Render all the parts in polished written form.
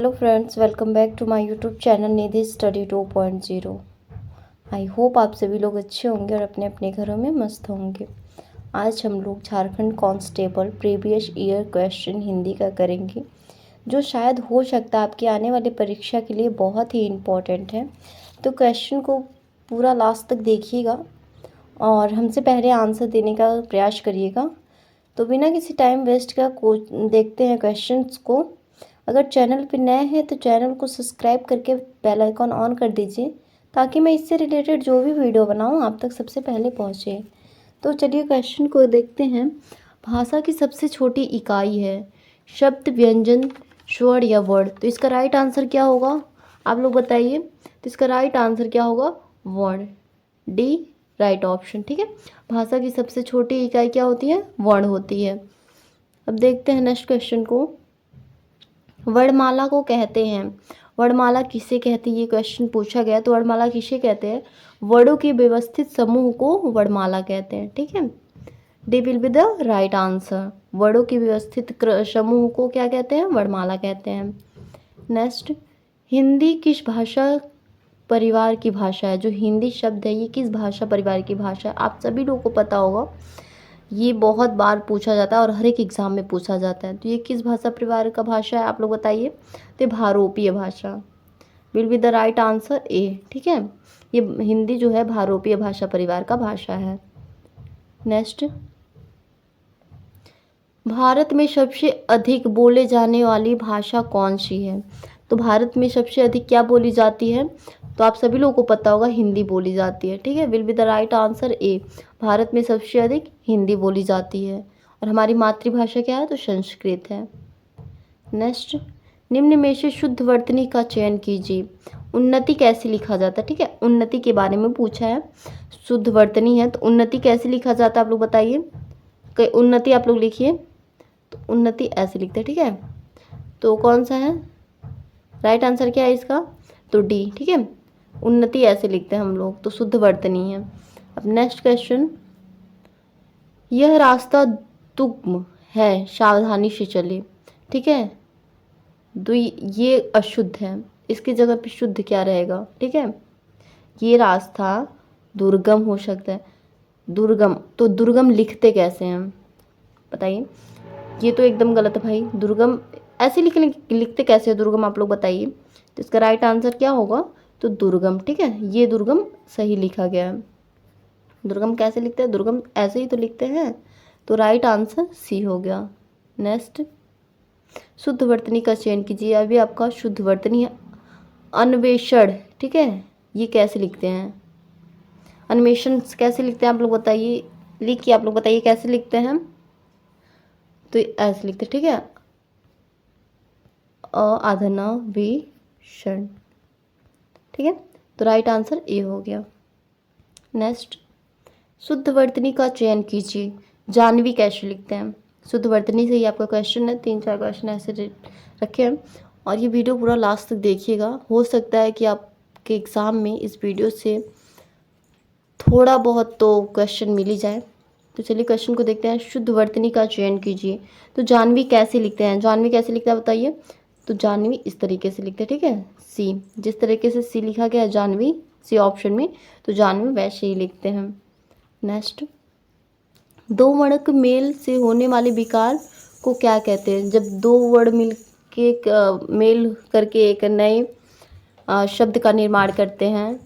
Hello friends, welcome back to my YouTube channel Nidhi study 2.0। I hope आप सभी लोग अच्छे होंगे और अपने अपने घरों में मस्त होंगे। आज हम लोग Jharkhand constable previous year question Hindi का करेंगे, जो शायद हो सकता है आपकी आने वाली परीक्षा के लिए बहुत ही इम्पोर्टेंट है। तो क्वेश्चन को पूरा लास्ट तक देखिएगा और हमसे पहले आंसर देने का प्रयास करिएगा। तो बिना किसी टाइम वेस्ट का देखते हैं क्वेश्चंस को। अगर चैनल पर नए हैं तो चैनल को सब्सक्राइब करके बेल आइकॉन ऑन कर दीजिए, ताकि मैं इससे रिलेटेड जो भी वीडियो बनाऊं आप तक सबसे पहले पहुंचे। तो चलिए क्वेश्चन को देखते हैं। भाषा की सबसे छोटी इकाई है शब्द, व्यंजन, स्वर या वर्ड। तो इसका राइट आंसर क्या होगा, आप लोग बताइए। तो इसका राइट आंसर क्या होगा, वर्ड, डी राइट ऑप्शन। ठीक है, भाषा की सबसे छोटी इकाई क्या होती है, वर्ड होती है। अब देखते हैं नेक्स्ट क्वेश्चन को। वर्णमाला को कहते हैं, वर्णमाला किसे कहते हैं, ये क्वेश्चन पूछा गया। तो वर्णमाला किसे कहते हैं, वर्डों के व्यवस्थित समूह को वर्णमाला कहते हैं। ठीक है, D will be the right answer. वर्डों के व्यवस्थित समूह को क्या कहते हैं, वर्णमाला कहते हैं। नेक्स्ट, हिंदी किस भाषा परिवार की भाषा है। जो हिंदी शब्द है ये किस भाषा परिवार की भाषा है, आप सभी लोगों को पता होगा। ये बहुत बार पूछा जाता है और हर एक एग्जाम में पूछा जाता है। तो ये किस भाषा परिवार का भाषा है, आप लोग बताइए। तो भारोपीय भाषा will be the right answer, A. ठीक है, ये हिंदी जो है भारोपीय भाषा परिवार का भाषा है। नेक्स्ट, भारत में सबसे अधिक बोले जाने वाली भाषा कौन सी है। तो भारत में सबसे अधिक क्या बोली जाती है, तो आप सभी लोगों को पता होगा हिंदी बोली जाती है। ठीक है, will be the right answer, A. Bharat में सबसे अधिक हिंदी बोली जाती है और हमारी मातृभाषा क्या है, तो संस्कृत है। नेक्स्ट, निम्न में से शुद्ध वर्तनी का चयन कीजिए। उन्नति कैसे लिखा जाता है, ठीक है, उन्नति के बारे में पूछा है। शुद्ध वर्तनी है तो उन्नति कैसे लिखा जाता है, आप लोग बताइए। उन्नति आप लोग लिखिए, तो उन्नति ऐसे लिखते हैं। ठीक है, तो कौन सा है राइट आंसर, क्या है इसका, तो डी। ठीक है, उन्नति ऐसे लिखते हैं हम लोग, तो शुद्ध वर्तनी है। अब नेक्स्ट क्वेश्चन, यह रास्ता दुर्गम है, सावधानी से चले। ठीक है, ये अशुद्ध है, इसकी जगह पे शुद्ध क्या रहेगा। ठीक है, ये रास्ता दुर्गम हो सकता है, दुर्गम, तो दुर्गम लिखते कैसे हैं बताइए। ये तो एकदम गलत है भाई, दुर्गम ऐसे लिखते कैसे हैं दुर्गम, आप लोग बताइए। तो इसका राइट आंसर क्या होगा, तो दुर्गम। ठीक है, ये दुर्गम सही लिखा गया है। दुर्गम कैसे लिखते हैं, दुर्गम ऐसे ही तो लिखते हैं, तो राइट आंसर सी हो गया। नेक्स्ट, शुद्ध वर्तनी का चयन कीजिए। अभी आपका शुद्ध वर्तनी है अन्वेषण। ठीक है, ये कैसे लिखते हैं, अन्वेषण कैसे लिखते हैं आप लोग बताइए, लिखिए आप लोग बताइए कैसे लिखते हैं। तो ऐसे लिखते हैं। ठीक है, अधनावेषण। ठीक है, तो राइट आंसर ए हो गया। नेक्स्ट, शुद्ध वर्तनी का चयन कीजिए। जानवी कैसे लिखते हैं, शुद्ध वर्तनी से ही आपका क्वेश्चन है, 3-4 क्वेश्चन ऐसे रखे हैं और ये वीडियो पूरा लास्ट तक देखिएगा। हो सकता है कि आपके एग्ज़ाम में इस वीडियो से थोड़ा बहुत तो क्वेश्चन मिल ही जाए। तो चलिए क्वेश्चन को देखते हैं। शुद्ध वर्तनी का चयन कीजिए। तो जानवी कैसे लिखते हैं, जानवी कैसे लिखता है बताइए। तो जानवी इस तरीके से लिखते हैं। ठीक है, सी, जिस तरीके से सी लिखा गया है जानवी सी ऑप्शन में, तो जानवी वैसे ही लिखते हैं। नेक्स्ट, दो वर्ण मेल से होने वाले विकार को क्या कहते हैं। जब दो वर्ण मिल के मेल करके एक नए शब्द का निर्माण करते हैं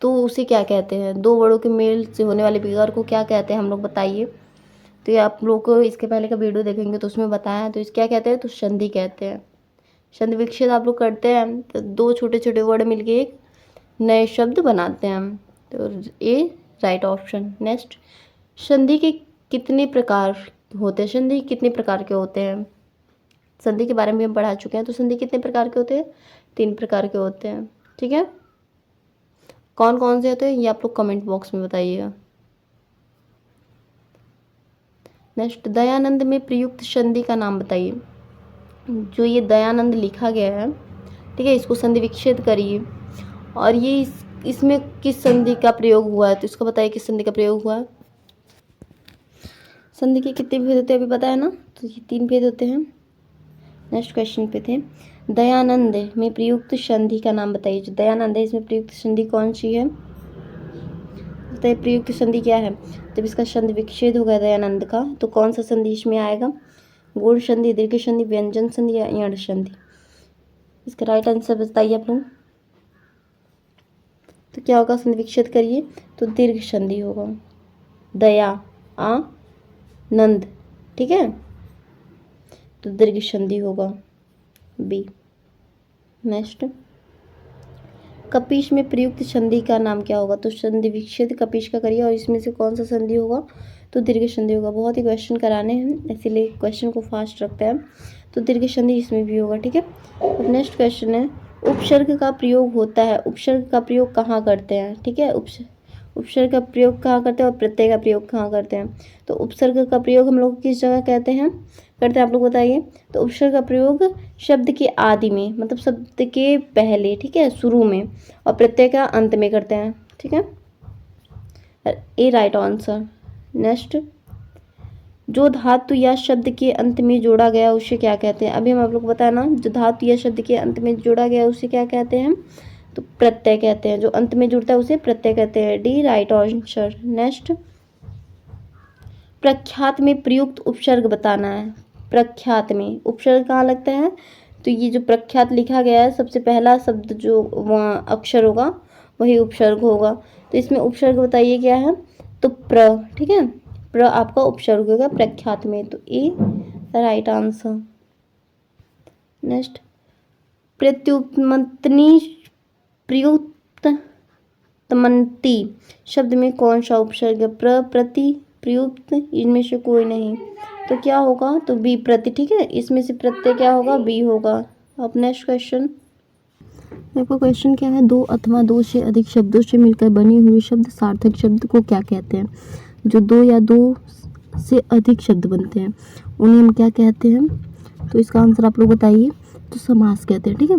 तो उसे क्या कहते हैं। दो वर्णों के मेल से होने वाले विकार को क्या कहते हैं, हम लोग बताइए। तो ये आप लोग को इसके पहले का वीडियो देखेंगे तो उसमें बताया है। तो इस क्या कहते हैं, तो संधि कहते हैं। संधि विच्छेद आप लोग करते हैं तो दो छोटे छोटे वर्ड मिलके एक नए शब्द बनाते हैं, तो ए राइट ऑप्शन। नेक्स्ट, संधि के कितने प्रकार होते हैं, संधि कितने प्रकार के होते हैं। संधि के बारे में हम पढ़ा चुके हैं। तो संधि कितने प्रकार के होते हैं, 3 प्रकार के होते हैं। ठीक है, कौन कौन से होते हैं ये आप लोग कमेंट बॉक्स में बताइएगा। नेक्स्ट, दयानंद में प्रयुक्त संधि का नाम बताइए। जो ये दयानंद लिखा गया है, ठीक है, इसको संधि विच्छेद करिए और ये इसमें किस संधि का प्रयोग हुआ है, तो इसको बताइए किस संधि का प्रयोग हुआ है। संधि के कितने भेद होते हैं अभी बताया ना, तो ये 3 भेद होते हैं। नेक्स्ट क्वेश्चन पे थे, दयानंद में प्रयुक्त संधि का नाम बताइए। जो दयानंद है इसमें प्रयुक्त संधि कौन सी है? बताइए प्रयुक्त संधि क्या है? जब इसका संधि विच्छेद होगा दयानंद का तो कौन सा संधि इसमें आएगा? गुण संधि, दीर्घ संधि, व्यंजन संधि या यण संधि? इसका राइट आंसर बताइए आप लोग। तो क्या होगा? संधि विच्छेद करिए तो दीर्घ संधि होगा। दया आ नंद, ठीक है, तो दीर्घ संधि होगा बी। नेक्स्ट, कपीश में प्रयुक्त संधि का नाम क्या होगा? तो संधि विच्छेद कपीश का करिए और इसमें से कौन सा संधि होगा? तो दीर्घ संधि होगा। बहुत ही क्वेश्चन कराने हैं इसीलिए क्वेश्चन को फास्ट रखते हैं। तो दीर्घ संधि इसमें भी होगा, ठीक है। अब नेक्स्ट क्वेश्चन है, उपसर्ग का प्रयोग होता है, उपसर्ग का प्रयोग कहाँ करते हैं? ठीक है, उपसर्ग का प्रयोग कहाँ करते हैं और प्रत्यय का प्रयोग कहाँ करते हैं? तो उपसर्ग का प्रयोग हम लोग किस जगह करते हैं? आप लोग बताइए। तो उपसर्ग का प्रयोग शब्द के आदि में, मतलब शब्द के पहले, ठीक है, शुरू में, और प्रत्यय का अंत में करते हैं, ठीक है। ए राइट आंसर। नेक्स्ट, जो धातु या शब्द के अंत में जोड़ा गया उसे क्या कहते हैं? अभी हम आप लोग को बताया ना, जो धातु या शब्द के अंत में जोड़ा गया उसे क्या कहते हैं? तो प्रत्यय कहते हैं। जो अंत में जुड़ता है उसे प्रत्यय कहते हैं। D right answer. नेक्स्ट, प्रख्यात में प्रयुक्त उपसर्ग बताना है। प्रख्यात में उपसर्ग कहाँ लगता है? तो ये जो प्रख्यात लिखा गया है सबसे पहला शब्द जो अक्षर होगा वही उपसर्ग होगा। तो इसमें उपसर्ग बताइए क्या है? तो प्र, ठीक है, प्र आपका उपसर्ग होगा प्रख्यात में, तो ए राइट आंसर। नेक्स्ट, प्रत्युत्मंत्री प्रयुक्तमंती शब्द में कौन सा उपसर्ग है? प्र, प्रति, प्रयुक्त, इनमें से कोई नहीं, तो क्या होगा? तो बी प्रति, ठीक है, इसमें से प्रत्यय क्या होगा? बी होगा। अब नेक्स्ट क्वेश्चन, देखो क्वेश्चन क्या है, दो अथवा दो से अधिक शब्दों से मिलकर बने हुए शब्द सार्थक शब्द को क्या कहते हैं? जो दो या दो से अधिक शब्द बनते हैं उन्हें हम क्या कहते हैं? तो इसका आंसर आप लोग बताइए। तो समास कहते हैं, ठीक है,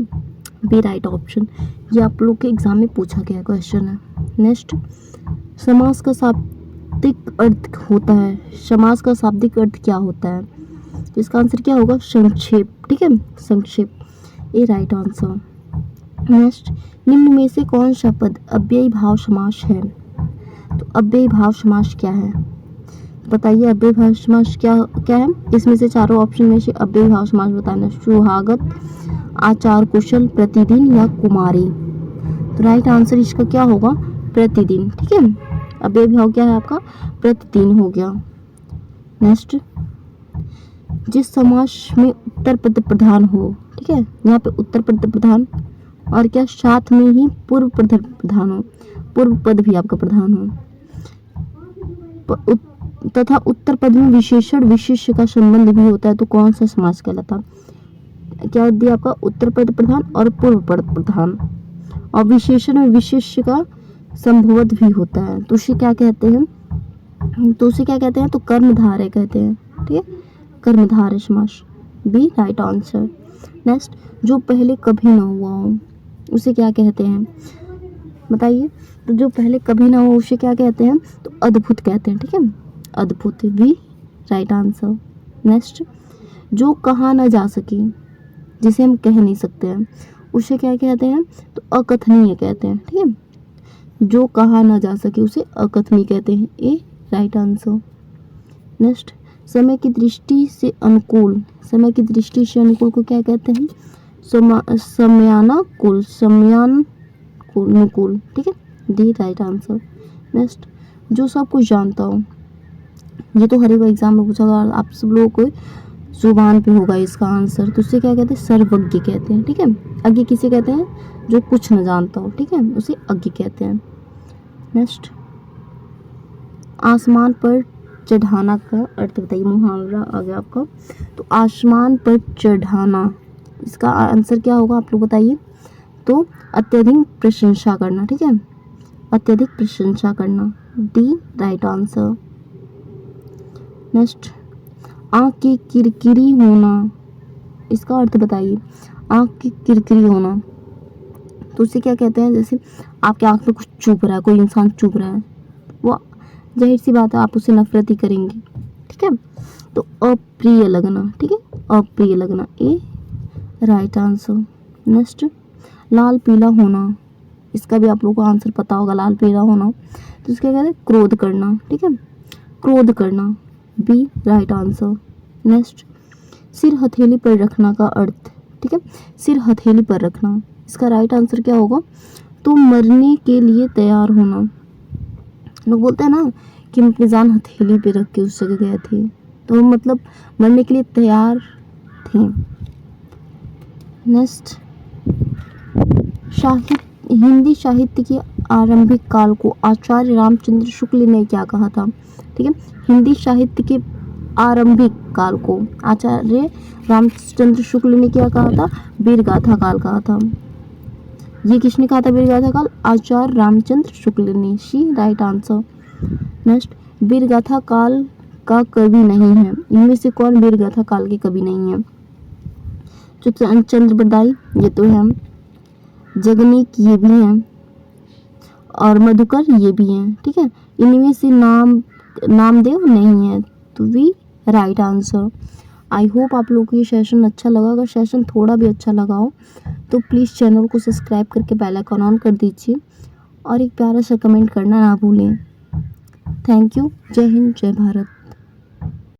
बी राइट ऑप्शन। ये आप लोग के एग्जाम में पूछा गया क्वेश्चन है। नेक्स्ट, समास का शाब्दिक अर्थ होता है। समास का शाब्दिक अर्थ क्या होता है? तो इसका आंसर क्या होगा? संक्षेप, ठीक है, संक्षेप, ए राइट आंसर। नेक्स्ट, निम्न में से कौन सा पद अव्ययी भाव समास है? तो अव्ययी भाव समास क्या है? बताइए अव्ययी भाव समास क्या क्या है? इसमें से चारों ऑप्शन में से अव्ययी भाव समास बताना। सुहागत, आचार कुशल, प्रतिदिन या कुमारी? तो राइट आंसर इसका क्या होगा? प्रतिदिन, ठीक है, अव्ययी भाव क्या है आपका? प्रतिदिन हो गया। नेक्स्ट, जिस समास में उत्तर पद प्रधान हो, ठीक है, यहाँ पे उत्तर पद प्रधान और क्या साथ में ही पूर्व पद प्रधान हो, पूर्व पद भी आपका प्रधान हो, तथा उत्तर पद में विशेषण विशेष्य का संबंध भी होता है, तो कौन सा समास कहलाता? क्या दिया आपका? उत्तर पद प्रधान और पूर्व पद प्रधान, और विशेषण में विशेष्य का संभवत भी होता है, तो उसे क्या कहते हैं? तो उसे क्या कहते हैं? तो कर्मधारय कहते हैं, ठीक है, कर्मधारय समास, बी राइट आंसर। नेक्स्ट, जो पहले कभी ना हुआ हो उसे क्या कहते हैं? बताइए। तो जो पहले कभी ना हो उसे क्या कहते हैं? तो अद्भुत कहते हैं, ठीक है, अद्भुत, बी राइट आंसर। नेक्स्ट, जो कहा ना जा सके, जिसे हम कह नहीं सकते हैं, उसे क्या कहते हैं? तो अकथनीय कहते हैं, ठीक है, जो कहा ना जा सके उसे अकथनीय कहते हैं, ए राइट आंसर। नेक्स्ट, समय की दृष्टि से अनुकूल, समय की दृष्टि से अनुकूल को क्या कहते हैं? समयानुकूल, समयानुकूल, ठीक है, डी राइट आंसर। नेक्स्ट, जो सब कुछ जानता हो, ये तो हर एक एग्जाम में पूछा होगा, आप सब लोगों को जुबान पे होगा इसका आंसर, तो उसे क्या कहते हैं? सर्वज्ञ कहते हैं, ठीक है। अज्ञ किसे कहते हैं? जो कुछ न जानता हो, ठीक है, उसे अज्ञ कहते हैं। नेक्स्ट, आसमान पर चढ़ाना का अर्थ बताइए, मुहावरा आ गया आपका। तो आसमान पर चढ़ाना, इसका आंसर क्या होगा आप लोग बताइए। तो अत्यधिक प्रशंसा करना, ठीक है, अत्यधिक प्रशंसा करना, डी राइट आंसर। नेक्स्ट, आँख की किरकिरी होना, इसका अर्थ बताइए। आँख की किरकिरी होना, तो उसे क्या कहते हैं? जैसे आपके आँख में कुछ चुभ रहा है, कोई इंसान चुभ रहा है, वो जाहिर सी बात है आप उसे नफरत ही करेंगे, ठीक है। तो अप्रिय लगना, ठीक है, अप्रिय लगना, ए राइट आंसर। नेक्स्ट, लाल पीला होना, इसका भी आप लोगों को आंसर पता होगा, लाल पीला होना तो इसका कहते हैं क्रोध करना, ठीक है, क्रोध करना, बी राइट आंसर। नेक्स्ट, सिर हथेली पर रखना का अर्थ, ठीक है, सिर हथेली पर रखना, इसका राइट आंसर क्या होगा, तो मरने के लिए तैयार होना। लोग बोलते हैं ना कि हम अपनी जान हथेली पे रख के उस जगह गए थे, तो मतलब मरने के लिए तैयार थे। नेक्स्ट, हिंदी साहित्य के आरंभिक काल को आचार्य रामचंद्र शुक्ल ने क्या कहा था, ठीक है, हिंदी साहित्य के आरंभिक काल को आचार्य रामचंद्र शुक्ल ने क्या कहा था, वीरगाथा काल कहा था। ये किसने कहा था वीरगाथा काल, आचार्य रामचंद्र शुक्ल ने, सी राइट आंसर। नेक्स्ट, वीरगाथा काल का कवि नहीं है, इनमें से कौन वीरगाथा काल के कवि नहीं है, चंद्र बरदाई ये तो है, जगनीक ये भी हैं, और मधुकर ये भी हैं, ठीक है, इनमें से नामदेव नहीं है, तो we right answer. I hope आप लोगों को ये सेशन अच्छा लगा। अगर सेशन थोड़ा भी अच्छा लगा हो तो प्लीज़ चैनल को सब्सक्राइब करके बेल आइकन ऑन कर दीजिए और एक प्यारा सा कमेंट करना ना भूलें। Thank you. जय हिंद, जय भारत।